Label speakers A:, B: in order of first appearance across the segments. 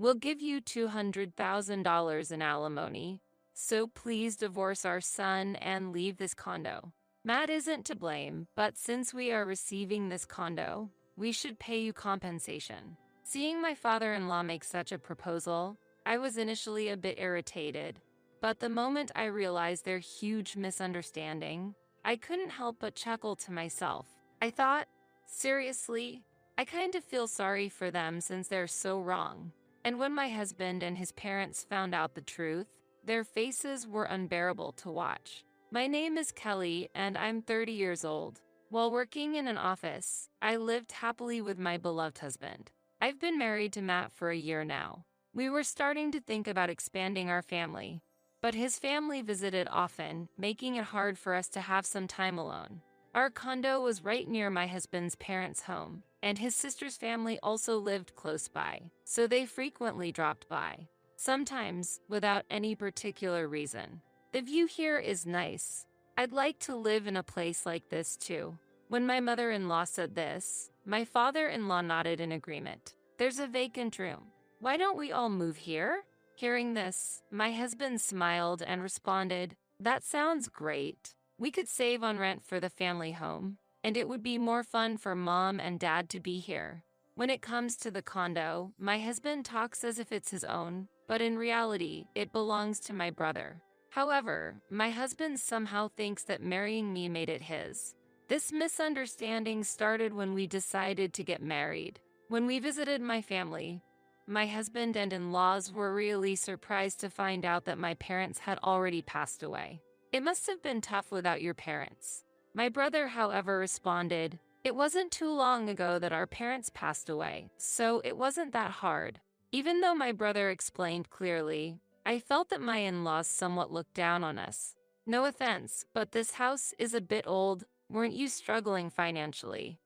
A: We'll give you $200,000 in alimony, so please divorce our son and leave this condo. Matt isn't to blame, but since we are receiving this condo, we should pay you compensation. Seeing my father-in-law make such a proposal, I was initially a bit irritated, but the moment I realized their huge misunderstanding, I couldn't help but chuckle to myself. I thought, seriously? I kind of feel sorry for them since they're so wrong. And when my husband and his parents found out the truth, their faces were unbearable to watch. My name is Kelly, and I'm 30 years old. While working in an office, I lived happily with my beloved husband. I've been married to Matt for a year now. We were starting to think about expanding our family, but his family visited often, making it hard for us to have some time alone. Our condo was right near my husband's parents' home, and his sister's family also lived close by, so they frequently dropped by, sometimes without any particular reason. The view here is nice. I'd like to live in a place like this too. When my mother-in-law said this, my father-in-law nodded in agreement. There's a vacant room. Why don't we all move here? Hearing this, my husband smiled and responded, that sounds great. We could save on rent for the family home, and it would be more fun for mom and dad to be here. When it comes to the condo, my husband talks as if it's his own, but in reality, it belongs to my brother. However, my husband somehow thinks that marrying me made it his. This misunderstanding started when we decided to get married. When we visited my family, my husband and in-laws were really surprised to find out that my parents had already passed away. It must have been tough without your parents. My brother, however, responded, it wasn't too long ago that our parents passed away, so it wasn't that hard. Even though my brother explained clearly, I felt that my in-laws somewhat looked down on us. No offense, but this house is a bit old. Weren't you struggling financially?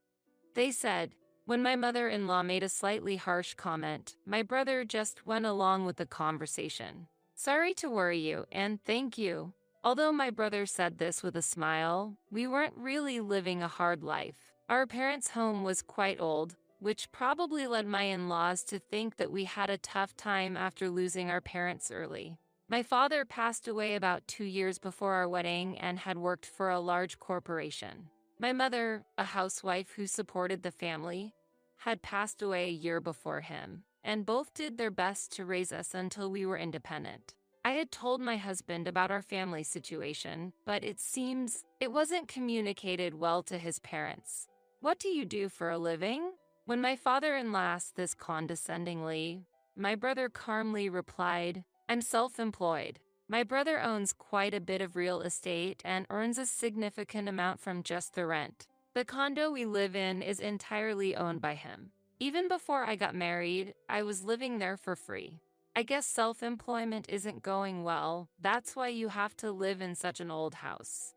A: They said. When my mother-in-law made a slightly harsh comment, my brother just went along with the conversation. Sorry to worry you, and thank you. Although my brother said this with a smile, we weren't really living a hard life. Our parents' home was quite old, which probably led my in-laws to think that we had a tough time after losing our parents early. My father passed away about 2 years before our wedding and had worked for a large corporation. My mother, a housewife who supported the family, had passed away a year before him, and both did their best to raise us until we were independent. I had told my husband about our family situation, but it seems it wasn't communicated well to his parents. What do you do for a living? When my father-in-law asked this condescendingly, my brother calmly replied, I'm self-employed. My brother owns quite a bit of real estate and earns a significant amount from just the rent. The condo we live in is entirely owned by him. Even before I got married, I was living there for free. I guess self-employment isn't going well, that's why you have to live in such an old house.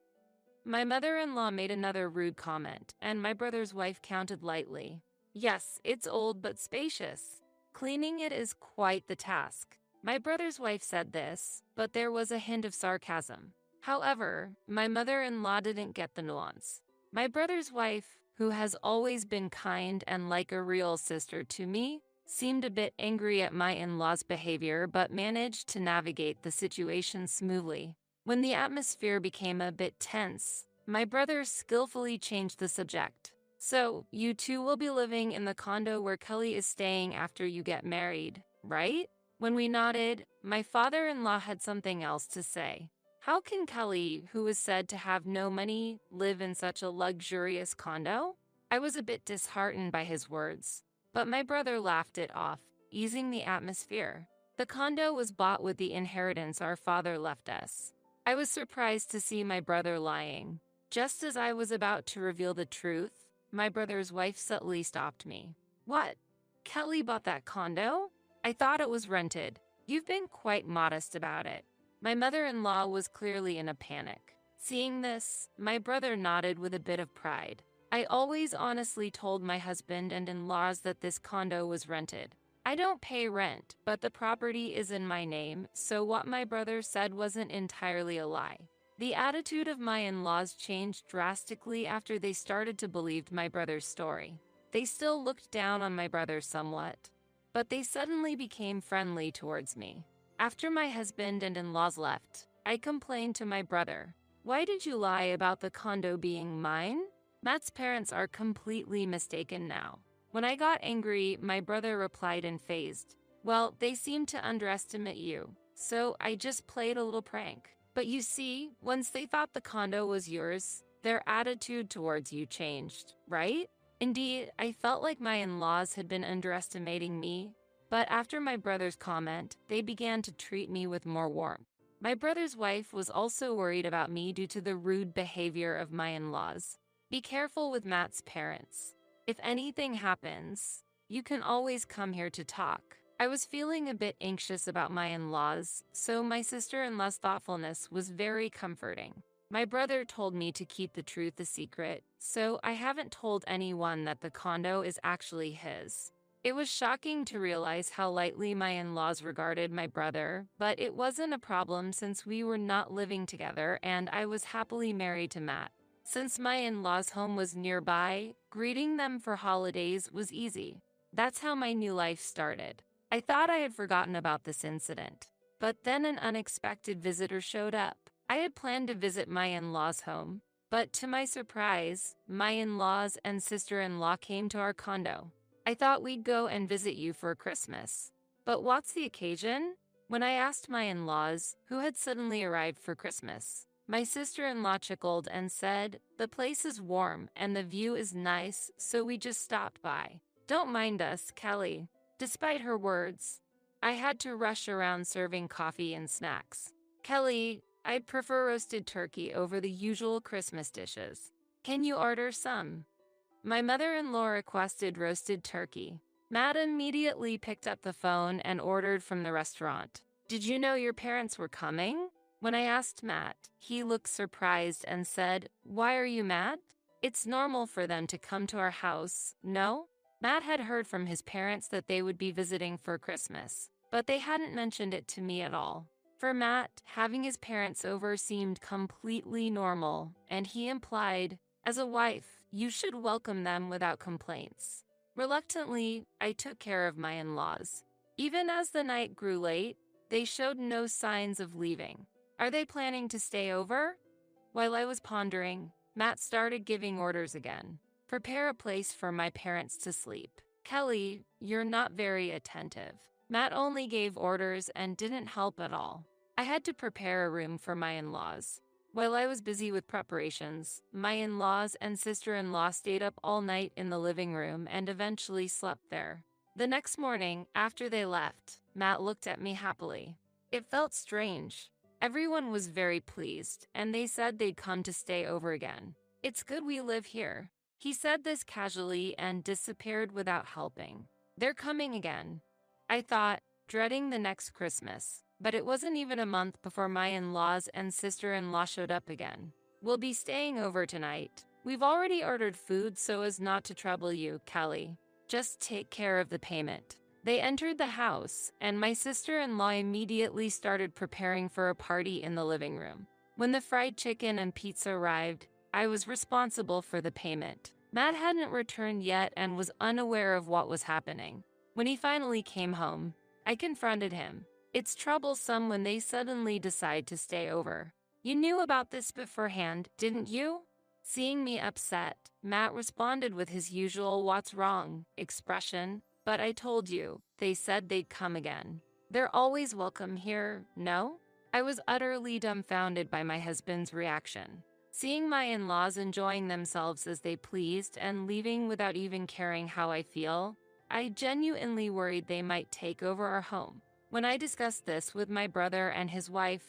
A: My mother-in-law made another rude comment, and my brother's wife countered lightly. Yes, it's old but spacious. Cleaning it is quite the task. My brother's wife said this, but there was a hint of sarcasm. However, my mother-in-law didn't get the nuance. My brother's wife, who has always been kind and like a real sister to me, seemed a bit angry at my in-laws' behavior but managed to navigate the situation smoothly. When the atmosphere became a bit tense, my brother skillfully changed the subject. So, you two will be living in the condo where Kelly is staying after you get married, right? When we nodded, my father-in-law had something else to say. How can Kelly, who is said to have no money, live in such a luxurious condo? I was a bit disheartened by his words, but my brother laughed it off, easing the atmosphere. The condo was bought with the inheritance our father left us. I was surprised to see my brother lying. Just as I was about to reveal the truth, my brother's wife subtly stopped me. What? Kelly bought that condo? I thought it was rented. You've been quite modest about it. My mother-in-law was clearly in a panic. Seeing this, my brother nodded with a bit of pride. I always honestly told my husband and in-laws that this condo was rented. I don't pay rent, but the property is in my name, so what my brother said wasn't entirely a lie. The attitude of my in-laws changed drastically after they started to believe my brother's story. They still looked down on my brother somewhat, but they suddenly became friendly towards me. After my husband and in-laws left, I complained to my brother. Why did you lie about the condo being mine? Matt's parents are completely mistaken now. When I got angry, my brother replied in phased. Well, they seem to underestimate you, so I just played a little prank. But you see, once they thought the condo was yours, their attitude towards you changed, right? Indeed, I felt like my in-laws had been underestimating me, but after my brother's comment, they began to treat me with more warmth. My brother's wife was also worried about me due to the rude behavior of my in-laws. Be careful with Matt's parents. If anything happens, you can always come here to talk. I was feeling a bit anxious about my in-laws, so my sister-in-law's thoughtfulness was very comforting. My brother told me to keep the truth a secret, so I haven't told anyone that the condo is actually his. It was shocking to realize how lightly my in-laws regarded my brother, but it wasn't a problem since we were not living together and I was happily married to Matt. Since my in-laws' home was nearby, greeting them for holidays was easy. That's how my new life started. I thought I had forgotten about this incident, but then an unexpected visitor showed up. I had planned to visit my in-laws' home, but to my surprise, my in-laws and sister-in-law came to our condo. I thought we'd go and visit you for Christmas. But what's the occasion? When I asked my in-laws, who had suddenly arrived for Christmas, my sister-in-law chuckled and said, the place is warm and the view is nice, so we just stopped by. Don't mind us, Kelly. Despite her words, I had to rush around serving coffee and snacks. Kelly, I'd prefer roasted turkey over the usual Christmas dishes. Can you order some? My mother-in-law requested roasted turkey. Matt immediately picked up the phone and ordered from the restaurant. Did you know your parents were coming? When I asked Matt, he looked surprised and said, why are you mad? It's normal for them to come to our house, no? Matt had heard from his parents that they would be visiting for Christmas, but they hadn't mentioned it to me at all. For Matt, having his parents over seemed completely normal, and he implied, as a wife, you should welcome them without complaints. Reluctantly, I took care of my in-laws. Even as the night grew late, they showed no signs of leaving. Are they planning to stay over? While I was pondering, Matt started giving orders again. Prepare a place for my parents to sleep. Kelly, you're not very attentive. Matt only gave orders and didn't help at all. I had to prepare a room for my in-laws. While I was busy with preparations, my in-laws and sister-in-law stayed up all night in the living room and eventually slept there. The next morning, after they left, Matt looked at me happily. It felt strange. Everyone was very pleased, and they said they'd come to stay over again. It's good we live here. He said this casually and disappeared without helping. They're coming again. I thought, dreading the next Christmas. But it wasn't even a month before my in-laws and sister-in-law showed up again. We'll be staying over tonight. We've already ordered food so as not to trouble you, Kelly. Just take care of the payment. They entered the house, and my sister-in-law immediately started preparing for a party in the living room. When the fried chicken and pizza arrived, I was responsible for the payment. Matt hadn't returned yet and was unaware of what was happening. When he finally came home, I confronted him. It's troublesome when they suddenly decide to stay over. You knew about this beforehand, didn't you? Seeing me upset, Matt responded with his usual "what's wrong" expression, but I told you, they said they'd come again. They're always welcome here, no? I was utterly dumbfounded by my husband's reaction. Seeing my in-laws enjoying themselves as they pleased and leaving without even caring how I feel, I genuinely worried they might take over our home. When I discussed this with my brother and his wife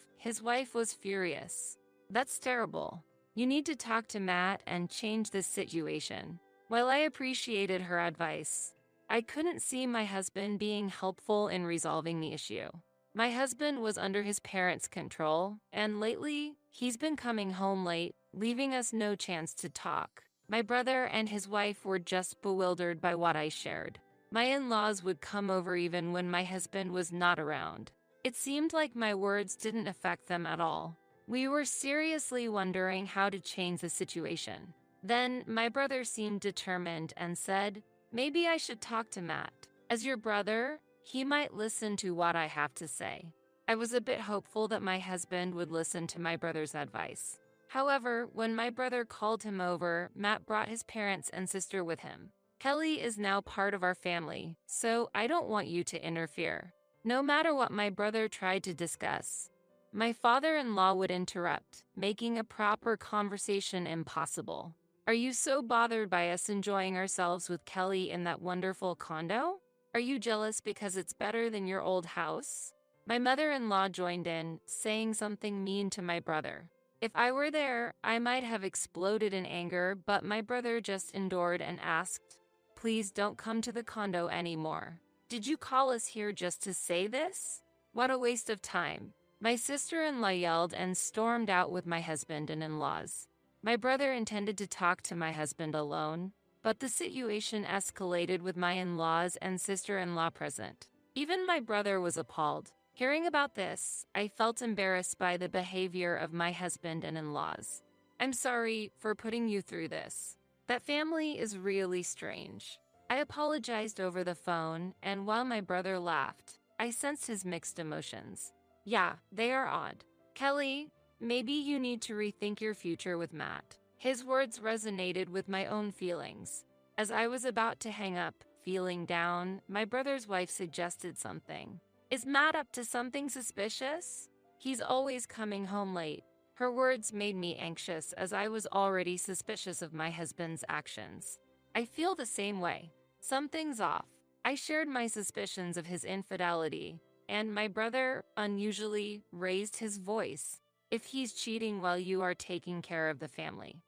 A: was furious. That's terrible. You need to talk to Matt and change this situation. While I appreciated her advice, I couldn't see my husband being helpful in resolving the issue. My husband was under his parents' control, and lately, he's been coming home late, leaving us no chance to talk. My brother and his wife were just bewildered by what I shared. My in-laws would come over even when my husband was not around. It seemed like my words didn't affect them at all. We were seriously wondering how to change the situation. Then, my brother seemed determined and said, maybe I should talk to Matt. As your brother, he might listen to what I have to say. I was a bit hopeful that my husband would listen to my brother's advice. However, when my brother called him over, Matt brought his parents and sister with him. Kelly is now part of our family, so I don't want you to interfere. No matter what my brother tried to discuss, my father-in-law would interrupt, making a proper conversation impossible. Are you so bothered by us enjoying ourselves with Kelly in that wonderful condo? Are you jealous because it's better than your old house? My mother-in-law joined in, saying something mean to my brother. If I were there, I might have exploded in anger, but my brother just endured and asked, "Please don't come to the condo anymore. Did you call us here just to say this? What a waste of time." My sister-in-law yelled and stormed out with my husband and in-laws. My brother intended to talk to my husband alone, but the situation escalated with my in-laws and sister-in-law present. Even my brother was appalled. Hearing about this, I felt embarrassed by the behavior of my husband and in-laws. I'm sorry for putting you through this. That family is really strange. I apologized over the phone, and while my brother laughed, I sensed his mixed emotions. Yeah, they are odd. Kelly, maybe you need to rethink your future with Matt. His words resonated with my own feelings. As I was about to hang up, feeling down, my brother's wife suggested something. Is Matt up to something suspicious? He's always coming home late. Her words made me anxious as I was already suspicious of my husband's actions. I feel the same way. Something's off. I shared my suspicions of his infidelity, and my brother unusually raised his voice. If he's cheating while you are taking care of the family,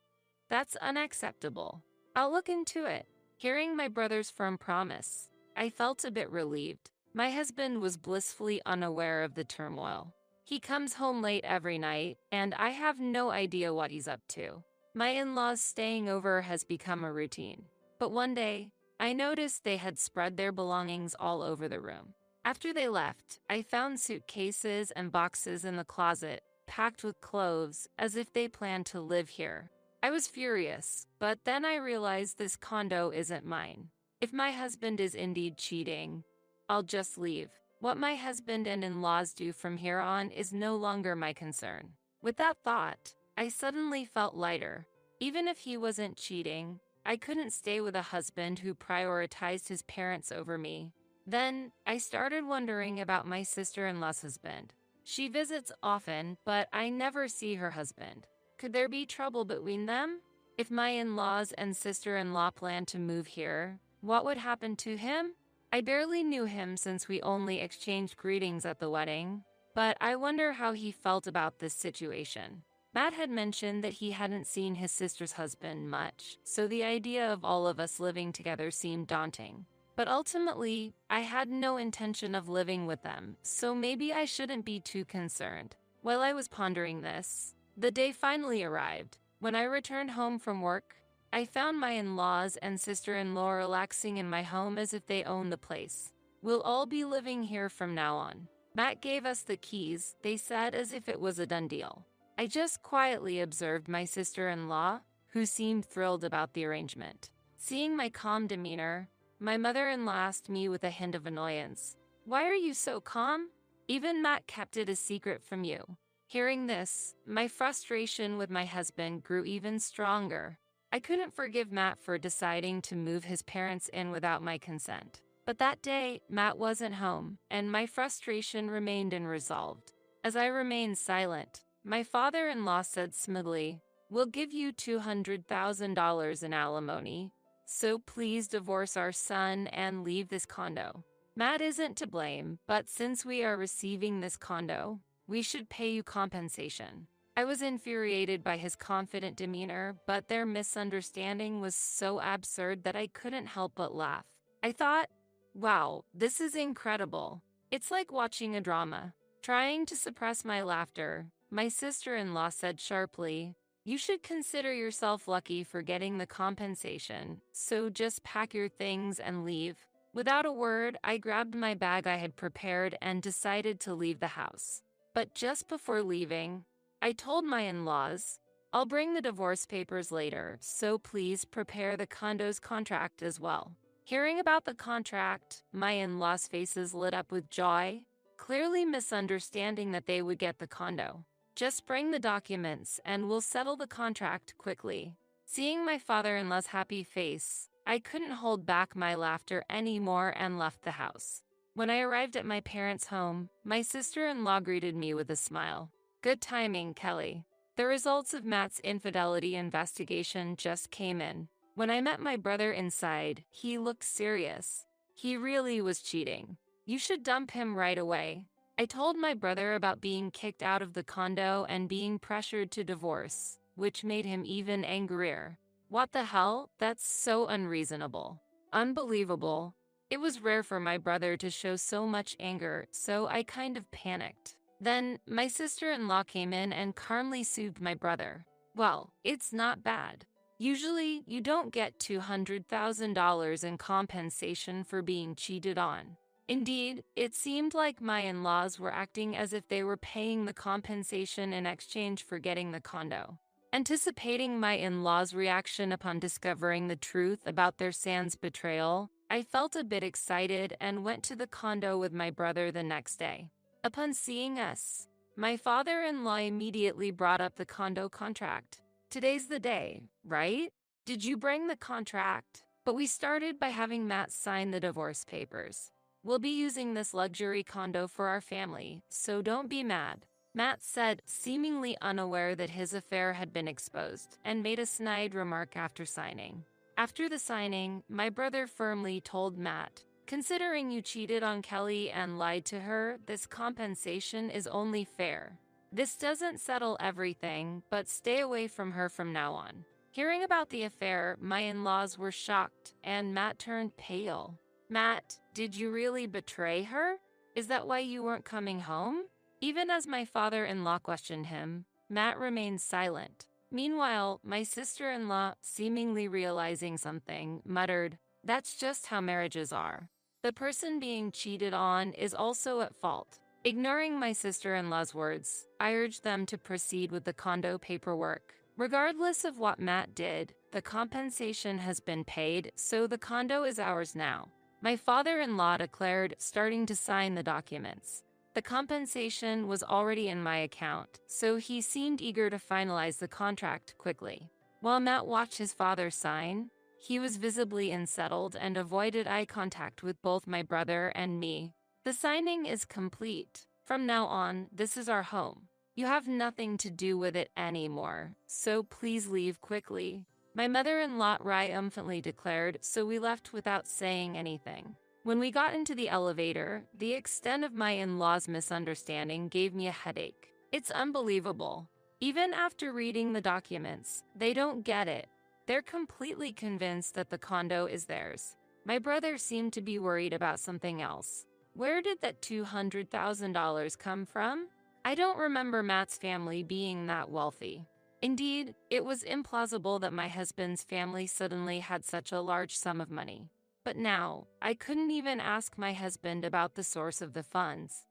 A: that's unacceptable. I'll look into it. Hearing my brother's firm promise, I felt a bit relieved. My husband was blissfully unaware of the turmoil. He comes home late every night, and I have no idea what he's up to. My in-laws staying over has become a routine. But one day, I noticed they had spread their belongings all over the room. After they left, I found suitcases and boxes in the closet, packed with clothes, as if they planned to live here. I was furious, but then I realized this condo isn't mine. If my husband is indeed cheating, I'll just leave. What my husband and in-laws do from here on is no longer my concern. With that thought, I suddenly felt lighter. Even if he wasn't cheating, I couldn't stay with a husband who prioritized his parents over me. Then, I started wondering about my sister-in-law's husband. She visits often, but I never see her husband. Could there be trouble between them? If my in-laws and sister-in-law plan to move here, what would happen to him? I barely knew him since we only exchanged greetings at the wedding, but I wonder how he felt about this situation. Matt had mentioned that he hadn't seen his sister's husband much, so the idea of all of us living together seemed daunting. But ultimately, I had no intention of living with them, so maybe I shouldn't be too concerned. While I was pondering this, the day finally arrived. When I returned home from work, I found my in-laws and sister-in-law relaxing in my home as if they owned the place. We'll all be living here from now on. Matt gave us the keys, they said, as if it was a done deal. I just quietly observed my sister-in-law, who seemed thrilled about the arrangement. Seeing my calm demeanor, my mother-in-law asked me with a hint of annoyance, "Why are you so calm? Even Matt kept it a secret from you." Hearing this, my frustration with my husband grew even stronger. I couldn't forgive Matt for deciding to move his parents in without my consent. But that day, Matt wasn't home, and my frustration remained unresolved. As I remained silent, my father-in-law said smoothly, "We'll give you $200,000 in alimony, so please divorce our son and leave this condo. Matt isn't to blame, but since we are receiving this condo, we should pay you compensation." I was infuriated by his confident demeanor, but their misunderstanding was so absurd that I couldn't help but laugh. I thought, wow, this is incredible. It's like watching a drama. Trying to suppress my laughter, my sister-in-law said sharply, "You should consider yourself lucky for getting the compensation, so just pack your things and leave." Without a word, I grabbed my bag I had prepared and decided to leave the house. But just before leaving, I told my in-laws, "I'll bring the divorce papers later, so please prepare the condo's contract as well." Hearing about the contract, my in-laws' faces lit up with joy, clearly misunderstanding that they would get the condo. Just bring the documents and we'll settle the contract quickly. Seeing my father-in-law's happy face, I couldn't hold back my laughter anymore and left the house. When I arrived at my parents' home, my sister-in-law greeted me with a smile. Good timing, Kelly. The results of Matt's infidelity investigation just came in. When I met my brother inside, he looked serious. He really was cheating. You should dump him right away. I told my brother about being kicked out of the condo and being pressured to divorce, which made him even angrier. What the hell? That's so unreasonable. Unbelievable. It was rare for my brother to show so much anger, so I kind of panicked. Then, my sister-in-law came in and calmly soothed my brother. Well, it's not bad. Usually, you don't get $200,000 in compensation for being cheated on. Indeed, it seemed like my in-laws were acting as if they were paying the compensation in exchange for getting the condo. Anticipating my in-laws' reaction upon discovering the truth about their son's betrayal, I felt a bit excited and went to the condo with my brother the next day. Upon seeing us, my father-in-law immediately brought up the condo contract. Today's the day, right? Did you bring the contract? But we started by having Matt sign the divorce papers. We'll be using this luxury condo for our family, so don't be mad. Matt said, seemingly unaware that his affair had been exposed, and made a snide remark after signing. After the signing, my brother firmly told Matt, considering you cheated on Kelly and lied to her, this compensation is only fair. This doesn't settle everything, but stay away from her from now on. Hearing about the affair, my in-laws were shocked, and Matt turned pale. Matt, did you really betray her? Is that why you weren't coming home? Even as my father-in-law questioned him, Matt remained silent. Meanwhile, my sister-in-law, seemingly realizing something, muttered, "That's just how marriages are. The person being cheated on is also at fault." Ignoring my sister-in-law's words, I urged them to proceed with the condo paperwork. Regardless of what Matt did, the compensation has been paid, so the condo is ours now. My father-in-law declared, starting to sign the documents. The compensation was already in my account, so he seemed eager to finalize the contract quickly. While Matt watched his father sign, he was visibly unsettled and avoided eye contact with both my brother and me. The signing is complete. From now on, this is our home. You have nothing to do with it anymore, so please leave quickly. My mother-in-law triumphantly declared, so we left without saying anything. When we got into the elevator, the extent of my in-laws' misunderstanding gave me a headache. It's unbelievable. Even after reading the documents, they don't get it. They're completely convinced that the condo is theirs. My brother seemed to be worried about something else. Where did that $200,000 come from? I don't remember Matt's family being that wealthy. Indeed, it was implausible that my husband's family suddenly had such a large sum of money. But now, I couldn't even ask my husband about the source of the funds.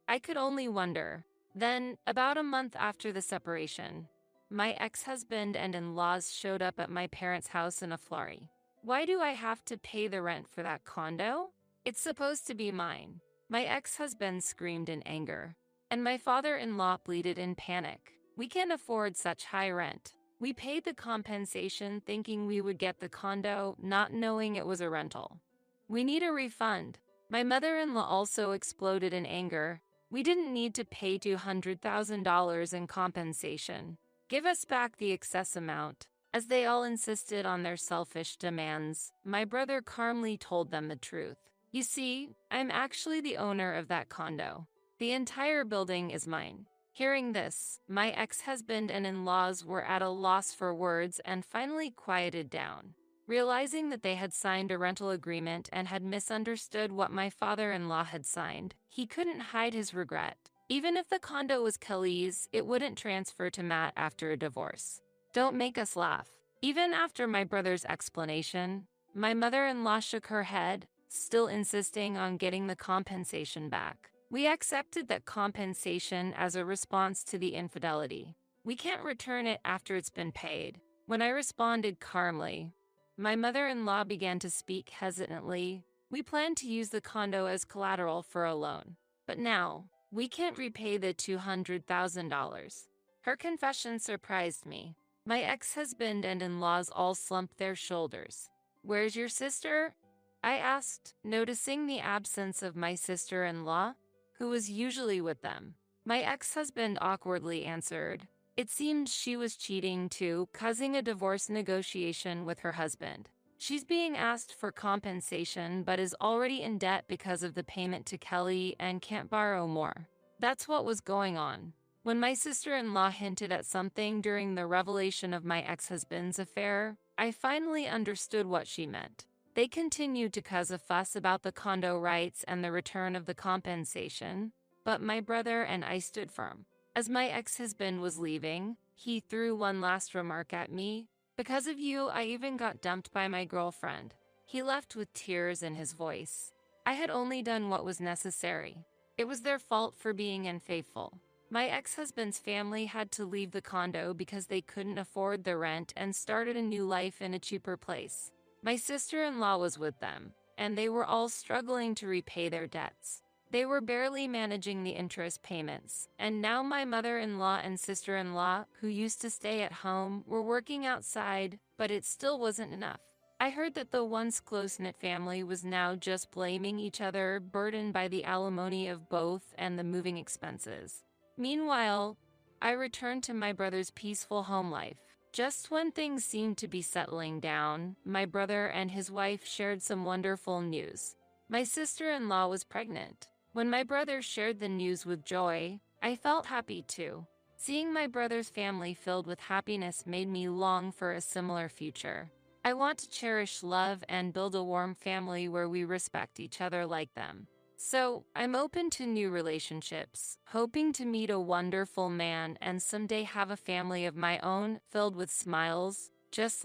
A: I could only wonder. Then, about a month after the separation, my ex-husband and in-laws showed up at my parents' house in a flurry. Why do I have to pay the rent for that condo? It's supposed to be mine. My ex-husband screamed in anger, and my father-in-law pleaded in panic. We can't afford such high rent. We paid the compensation thinking we would get the condo, not knowing it was a rental. We need a refund. My mother-in-law also exploded in anger. We didn't need to pay $200,000 in compensation. Give us back the excess amount. As they all insisted on their selfish demands, my brother calmly told them the truth. You see, I'm actually the owner of that condo. The entire building is mine. Hearing this, my ex-husband and in-laws were at a loss for words and finally quieted down. Realizing that they had signed a rental agreement and had misunderstood what my father-in-law had signed, he couldn't hide his regret. Even if the condo was Kelly's, it wouldn't transfer to Matt after a divorce. Don't make us laugh. Even after my brother's explanation, my mother-in-law shook her head, still insisting on getting the compensation back. We accepted that compensation as a response to the infidelity. We can't return it after it's been paid. When I responded calmly, My mother-in-law began to speak hesitantly. We plan to use the condo as collateral for a loan. But now, we can't repay the $200,000. Her confession surprised me. My ex-husband and in-laws all slumped their shoulders. "Where's your sister?" I asked, noticing the absence of my sister-in-law, who was usually with them. My ex-husband awkwardly answered, "It seems she was cheating too, causing a divorce negotiation with her husband. She's being asked for compensation but is already in debt because of the payment to Kelly and can't borrow more." That's what was going on. When my sister-in-law hinted at something during the revelation of my ex-husband's affair, I finally understood what she meant. They continued to cause a fuss about the condo rights and the return of the compensation, but my brother and I stood firm. As my ex-husband was leaving, he threw one last remark at me. "Because of you, I even got dumped by my girlfriend." He left with tears in his voice. I had only done what was necessary. It was their fault for being unfaithful. My ex-husband's family had to leave the condo because they couldn't afford the rent and started a new life in a cheaper place. My sister-in-law was with them, and they were all struggling to repay their debts. They were barely managing the interest payments, and now my mother-in-law and sister-in-law, who used to stay at home, were working outside, but it still wasn't enough. I heard that the once close-knit family was now just blaming each other, burdened by the alimony of both and the moving expenses. Meanwhile, I returned to my brother's peaceful home life. Just when things seemed to be settling down, my brother and his wife shared some wonderful news. My sister-in-law was pregnant. When my brother shared the news with joy, I felt happy too. Seeing my brother's family filled with happiness made me long for a similar future. I want to cherish love and build a warm family where we respect each other like them. So, I'm open to new relationships, hoping to meet a wonderful man and someday have a family of my own filled with smiles, just